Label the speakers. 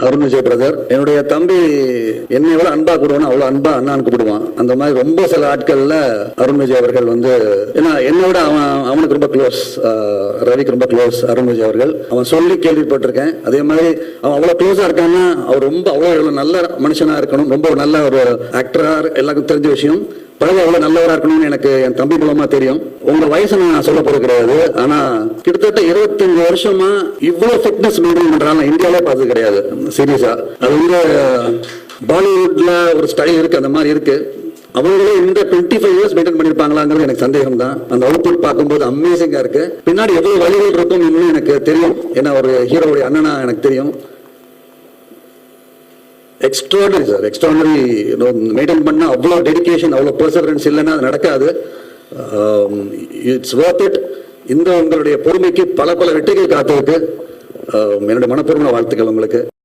Speaker 1: Arun Vijay brother, என்னுடைய தம்பி என்னை எவ்வளவு அன்பா கூடுவானோ அவ்வளவு அன்பா அண்ணான்னு கூப்பிடுவான். அந்த மாதிரி ரொம்ப சில ஆட்கள்ல அருண் விஜய் அவர்கள் வந்து, ஏன்னா என்னோட அவனுக்கு ரொம்ப க்ளோஸ், ரவிக்கு ரொம்ப க்ளோஸ் அருண் விஜய் அவர்கள். அவன் சொல்லி கேள்விப்பட்டிருக்கேன். அதே மாதிரி அவன் அவ்வளவு க்ளோஸா இருக்கான்னா அவர் ரொம்ப அவ்வளவு நல்ல மனுஷனா இருக்கணும், ரொம்ப நல்ல ஒரு ஆக்டரா, எல்லாருக்கும் தெரிஞ்ச விஷயம். பழக எவ்வளவு நல்லவரா இருக்கணும்னு எனக்கு என் தம்பி மூலமா தெரியும். உங்க வயசை நான் சொல்ல போறது கிடையாது, ஆனா கிட்டத்தட்ட 25 வருஷமா இவ்வளவு ஃபிட்னஸ் மெயின்டைன் பண்றாங்க இந்தியாவிலே பார்த்தது கிடையாது. சீரியஸா அது வந்து பாலிவுட்ல ஒரு ஸ்டைல் இருக்கு, அந்த மாதிரி இருக்கு. அவங்களே இந்த 25 இயர்ஸ் மெயின்டைன் பண்ணிருப்பாங்களாங்கிறது எனக்கு சந்தேகம் தான். அந்த அவுட்புட் பார்க்கும்போது அமேசிங்கா இருக்கு. பின்னாடி எவ்வளவு வழிகள் இருக்கும் இன்னும் எனக்கு தெரியும். ஏன்னா ஒரு ஹீரோவுடைய அண்ணனா எனக்கு தெரியும். Extraordinary sir, extraordinary. மெயின்டைன் பண்ண அவ்வளோ டெடிகேஷன், அவ்வளோ பெர்சவரன்ஸ் இல்லைன்னா அது நடக்காது. It's Worth it. இந்த உங்களுடைய பொறுமைக்கு பல பல வெற்றிகள் காத்திருக்கு. என்னுடைய மனப்பூர்வமான வாழ்த்துக்கள் உங்களுக்கு.